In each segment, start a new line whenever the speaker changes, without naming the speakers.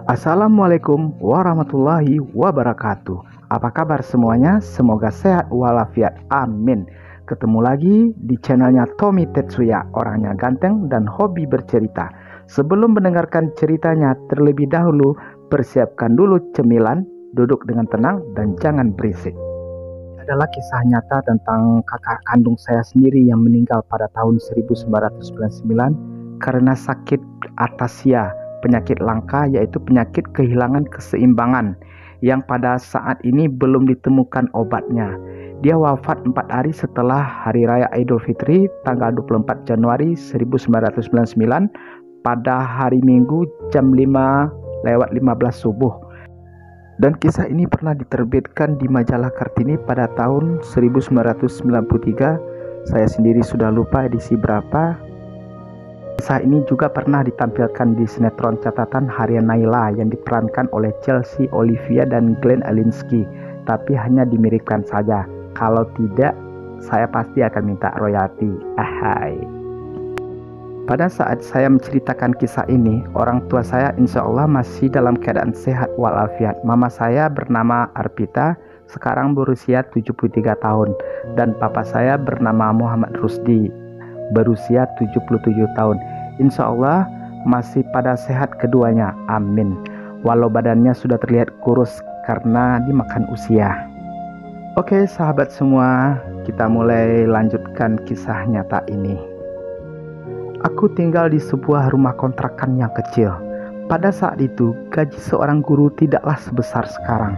Assalamualaikum warahmatullahi wabarakatuh. Apa kabar semuanya? Semoga sehat walafiat. Amin. Ketemu lagi di channelnya Tommy Tetsuya, orangnya ganteng dan hobi bercerita. Sebelum mendengarkan ceritanya, terlebih dahulu persiapkan dulu cemilan, duduk dengan tenang dan jangan berisik. Adalah kisah nyata tentang kakak kandung saya sendiri yang meninggal pada tahun 1999 karena sakit atasia, penyakit langka yaitu penyakit kehilangan keseimbangan yang pada saat ini belum ditemukan obatnya. Dia wafat 4 hari setelah Hari Raya Idul Fitri tanggal 24 Januari 1999 pada hari Minggu jam 5:15 subuh. Dan kisah ini pernah diterbitkan di majalah Kartini pada tahun 1993. Saya sendiri sudah lupa edisi berapa. Kisah ini juga pernah ditampilkan di sinetron Catatan Harian Naila yang diperankan oleh Chelsea Olivia dan Glenn Alinsky, tapi hanya dimiripkan saja. Kalau tidak, saya pasti akan minta royalti. Ahai. Pada saat saya menceritakan kisah ini, orang tua saya insya Allah masih dalam keadaan sehat walafiat. Mama saya bernama Arpita, sekarang berusia 73 tahun. Dan papa saya bernama Muhammad Rusdi, berusia 77 tahun. Insya Allah masih pada sehat keduanya, amin. Walau badannya sudah terlihat kurus karena dimakan usia. Oke sahabat semua, kita mulai lanjutkan kisah nyata ini. Aku tinggal di sebuah rumah kontrakan yang kecil. Pada saat itu, gaji seorang guru tidaklah sebesar sekarang.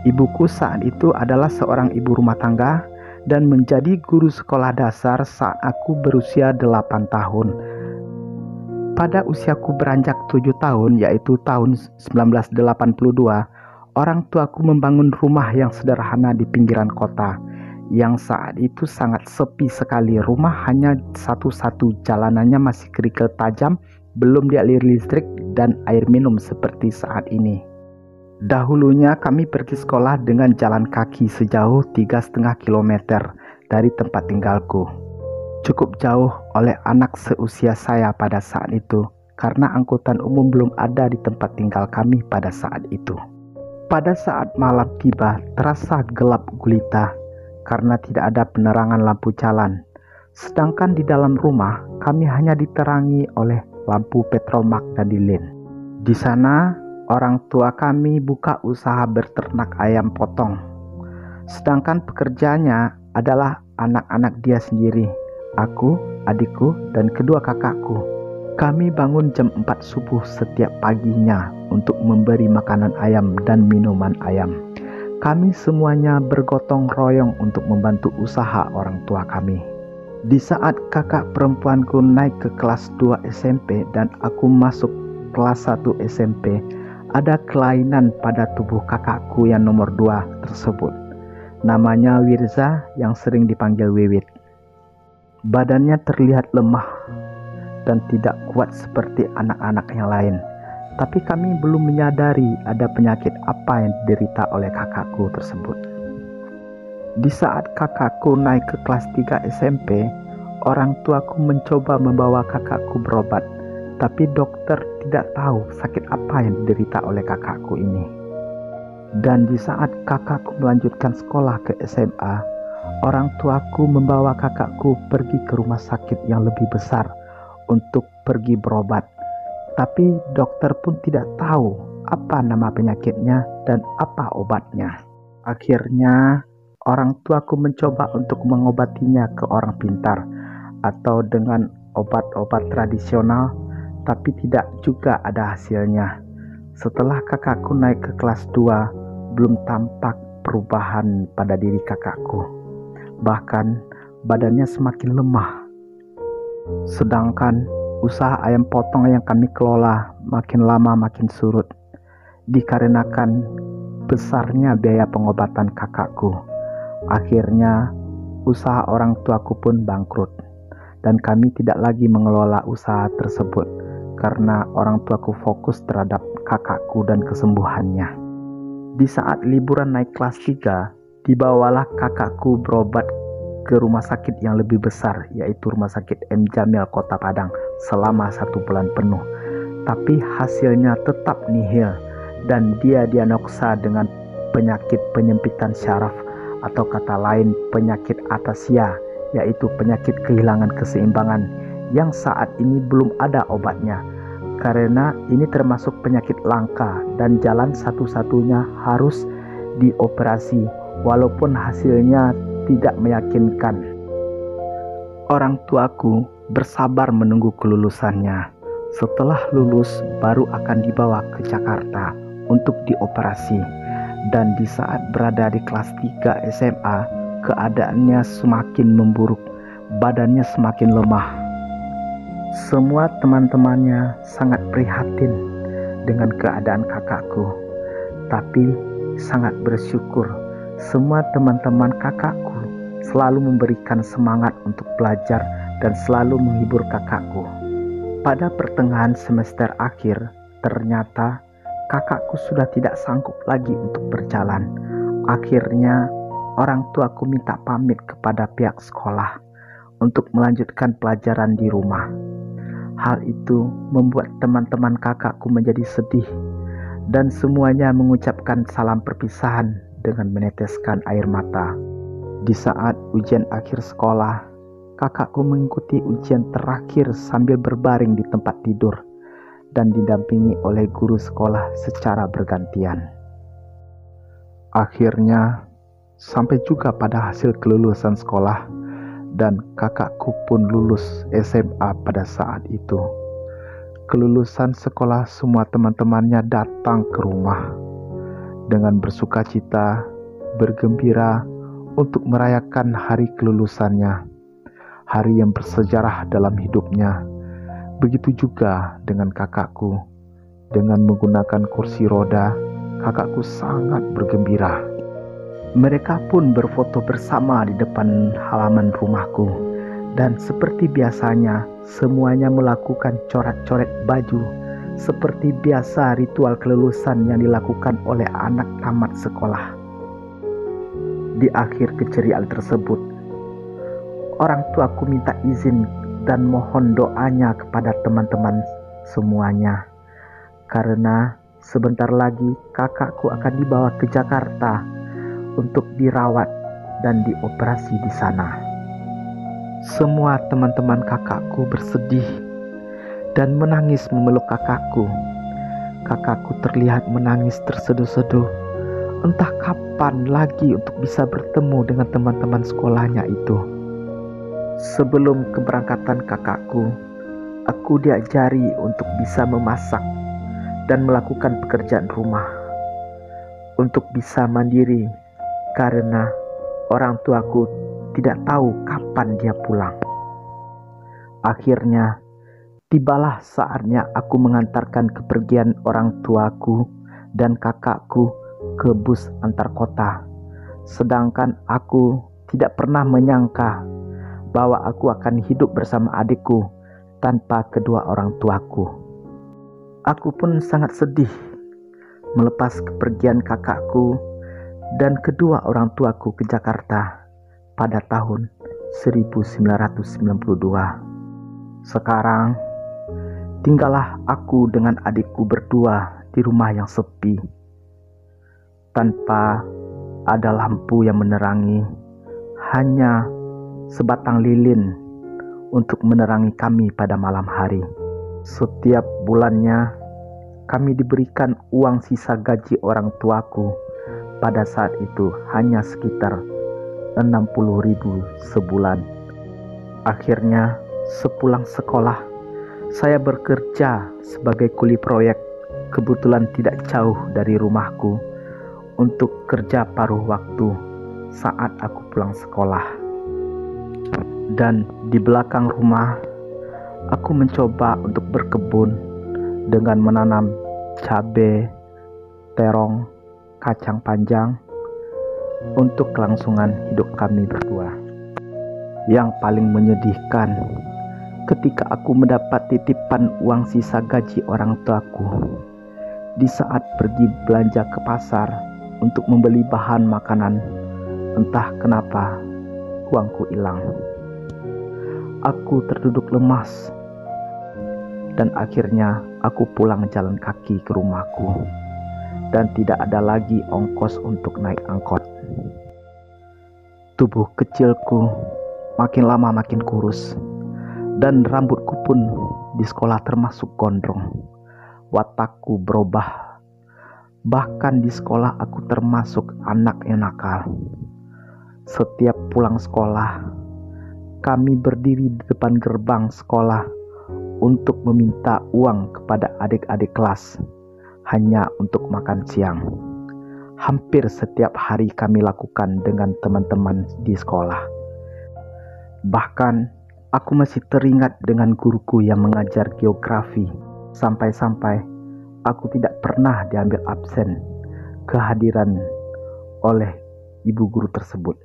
Ibuku saat itu adalah seorang ibu rumah tangga dan menjadi guru sekolah dasar saat aku berusia 8 tahun. Pada usiaku beranjak 7 tahun, yaitu tahun 1982, orang tuaku membangun rumah yang sederhana di pinggiran kota. Yang saat itu sangat sepi sekali. Rumah hanya satu-satu, jalanannya masih kerikil tajam, belum dialiri listrik dan air minum seperti saat ini. Dahulunya kami pergi sekolah dengan jalan kaki sejauh 3,5 km dari tempat tinggalku. Cukup jauh oleh anak seusia saya pada saat itu, karena angkutan umum belum ada di tempat tinggal kami pada saat itu. Pada saat malam tiba, terasa gelap gulita karena tidak ada penerangan lampu jalan. Sedangkan di dalam rumah, kami hanya diterangi oleh lampu petromak dan lilin. Di sana, orang tua kami buka usaha berternak ayam potong. Sedangkan pekerjanya adalah anak-anak dia sendiri, aku, adikku, dan kedua kakakku. Kami bangun jam 4 subuh setiap paginya untuk memberi makanan ayam dan minuman ayam. Kami semuanya bergotong royong untuk membantu usaha orang tua kami. Di saat kakak perempuanku naik ke kelas 2 SMP dan aku masuk kelas 1 SMP, ada kelainan pada tubuh kakakku yang nomor 2 tersebut. Namanya Wirza yang sering dipanggil Wiwit. Badannya terlihat lemah dan tidak kuat seperti anak-anak yang lain. Tapi kami belum menyadari ada penyakit apa yang diderita oleh kakakku tersebut. Di saat kakakku naik ke kelas 3 SMP, orang tuaku mencoba membawa kakakku berobat, tapi dokter tidak tahu sakit apa yang diderita oleh kakakku ini. Dan di saat kakakku melanjutkan sekolah ke SMA, orang tuaku membawa kakakku pergi ke rumah sakit yang lebih besar untuk pergi berobat. Tapi dokter pun tidak tahu apa nama penyakitnya dan apa obatnya. Akhirnya orang tuaku mencoba untuk mengobatinya ke orang pintar atau dengan obat-obat tradisional, tapi tidak juga ada hasilnya. Setelah kakakku naik ke kelas 2, belum tampak perubahan pada diri kakakku. Bahkan badannya semakin lemah. Sedangkan usaha ayam potong yang kami kelola makin lama makin surut, dikarenakan besarnya biaya pengobatan kakakku. Akhirnya usaha orang tuaku pun bangkrut, dan kami tidak lagi mengelola usaha tersebut karena orang tuaku fokus terhadap kakakku dan kesembuhannya. Di saat liburan naik kelas 3, dibawalah kakakku berobat ke rumah sakit yang lebih besar, yaitu Rumah Sakit M. Jamil Kota Padang selama 1 bulan penuh. tapi hasilnya tetap nihil dan dia diagnosa dengan penyakit penyempitan syaraf atau kata lain penyakit atasia, yaitu penyakit kehilangan keseimbangan yang saat ini belum ada obatnya. Karena ini termasuk penyakit langka dan jalan satu-satunya harus dioperasi walaupun hasilnya tidak meyakinkan. Orang tuaku bersabar menunggu kelulusannya. Setelah lulus baru akan dibawa ke Jakarta untuk dioperasi. Dan di saat berada di kelas 3 SMA, keadaannya semakin memburuk, badannya semakin lemah. Semua teman-temannya sangat prihatin dengan keadaan kakakku, tapi sangat bersyukur semua teman-teman kakakku selalu memberikan semangat untuk belajar dan selalu menghibur kakakku. Pada pertengahan semester akhir, ternyata kakakku sudah tidak sanggup lagi untuk berjalan. Akhirnya, orang tuaku minta pamit kepada pihak sekolah untuk melanjutkan pelajaran di rumah. Hal itu membuat teman-teman kakakku menjadi sedih dan semuanya mengucapkan salam perpisahan dengan meneteskan air mata. Di saat ujian akhir sekolah, kakakku mengikuti ujian terakhir sambil berbaring di tempat tidur dan didampingi oleh guru sekolah secara bergantian. Akhirnya, sampai juga pada hasil kelulusan sekolah dan kakakku pun lulus SMA pada saat itu. Kelulusan sekolah semua teman-temannya datang ke rumah dengan bersukacita, bergembira untuk merayakan hari kelulusannya, hari yang bersejarah dalam hidupnya. Begitu juga dengan kakakku. Dengan menggunakan kursi roda, kakakku sangat bergembira. Mereka pun berfoto bersama di depan halaman rumahku. Dan seperti biasanya, semuanya melakukan coret-coret baju. Seperti biasa ritual kelulusan yang dilakukan oleh anak tamat sekolah. Di akhir keceriaan tersebut, orang tuaku minta izin dan mohon doanya kepada teman-teman semuanya. Karena sebentar lagi kakakku akan dibawa ke Jakarta untuk dirawat dan dioperasi di sana. Semua teman-teman kakakku bersedih dan menangis memeluk kakakku. Kakakku terlihat menangis terseduh-seduh. Entah kapan lagi untuk bisa bertemu dengan teman-teman sekolahnya itu. Sebelum keberangkatan kakakku, aku diajari untuk bisa memasak dan melakukan pekerjaan rumah. Untuk bisa mandiri, karena orang tuaku tidak tahu kapan dia pulang. Akhirnya, tibalah saatnya aku mengantarkan kepergian orang tuaku dan kakakku ke bus antar kota. Sedangkan aku tidak pernah menyangka bahwa aku akan hidup bersama adikku tanpa kedua orang tuaku. Aku pun sangat sedih melepas kepergian kakakku dan kedua orang tuaku ke Jakarta pada tahun 1992. Sekarang, tinggallah aku dengan adikku berdua di rumah yang sepi. Tanpa ada lampu yang menerangi, hanya sebatang lilin untuk menerangi kami pada malam hari. Setiap bulannya, kami diberikan uang sisa gaji orang tuaku. Pada saat itu hanya sekitar 60.000 sebulan. Akhirnya, sepulang sekolah, saya bekerja sebagai kuli proyek, kebetulan tidak jauh dari rumahku, untuk kerja paruh waktu saat aku pulang sekolah. Dan di belakang rumah, aku mencoba untuk berkebun dengan menanam cabai, terong, kacang panjang untuk kelangsungan hidup kami berdua. Yang paling menyedihkan, ketika aku mendapat titipan uang sisa gaji orang tuaku, di saat pergi belanja ke pasar untuk membeli bahan makanan, entah kenapa uangku hilang. Aku terduduk lemas dan akhirnya aku pulang jalan kaki ke rumahku, dan tidak ada lagi ongkos untuk naik angkot. Tubuh kecilku makin lama makin kurus, dan rambutku pun di sekolah termasuk gondrong. Watakku berubah. Bahkan di sekolah aku termasuk anak yang nakal. Setiap pulang sekolah, kami berdiri di depan gerbang sekolah untuk meminta uang kepada adik-adik kelas hanya untuk makan siang. Hampir setiap hari kami lakukan dengan teman-teman di sekolah. Bahkan aku masih teringat dengan guruku yang mengajar geografi. Sampai-sampai aku tidak pernah diambil absen kehadiran oleh ibu guru tersebut.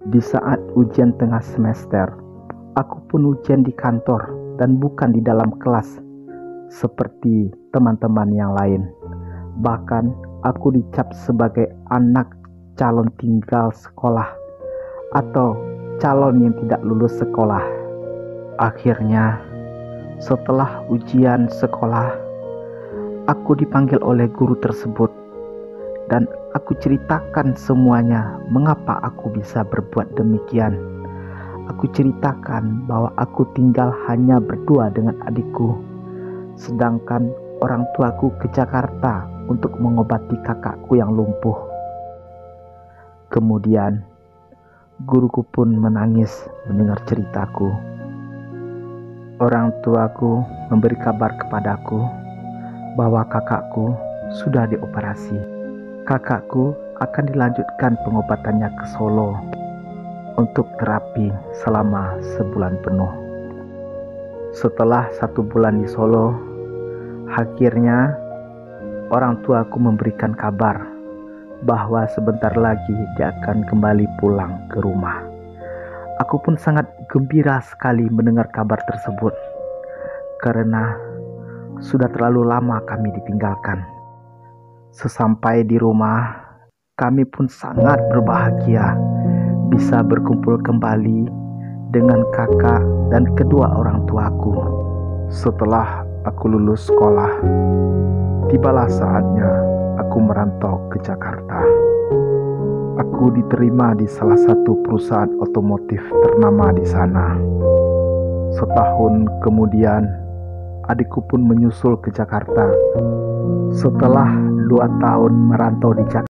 Di saat ujian tengah semester, aku pun ujian di kantor dan bukan di dalam kelas seperti teman-teman yang lain. Bahkan aku dicap sebagai anak calon tinggal sekolah atau calon yang tidak lulus sekolah. Akhirnya, setelah ujian sekolah, aku dipanggil oleh guru tersebut dan aku ceritakan semuanya mengapa aku bisa berbuat demikian. Aku ceritakan bahwa aku tinggal hanya berdua dengan adikku, sedangkan orang tuaku ke Jakarta untuk mengobati kakakku yang lumpuh. Kemudian, guruku pun menangis mendengar ceritaku. Orang tuaku memberi kabar kepadaku bahwa kakakku sudah dioperasi. Kakakku akan dilanjutkan pengobatannya ke Solo untuk terapi selama sebulan penuh. Setelah 1 bulan di Solo, akhirnya orang tuaku memberikan kabar bahwa sebentar lagi dia akan kembali pulang ke rumah. Aku pun sangat gembira sekali mendengar kabar tersebut, karena sudah terlalu lama kami ditinggalkan. Sesampai di rumah, kami pun sangat berbahagia bisa berkumpul kembali dengan kakak dan kedua orang tuaku. Setelah aku lulus sekolah, tibalah saatnya aku merantau ke Jakarta. Aku diterima di salah satu perusahaan otomotif ternama di sana. Setahun kemudian, adikku pun menyusul ke Jakarta. Setelah 2 tahun merantau di Jakarta,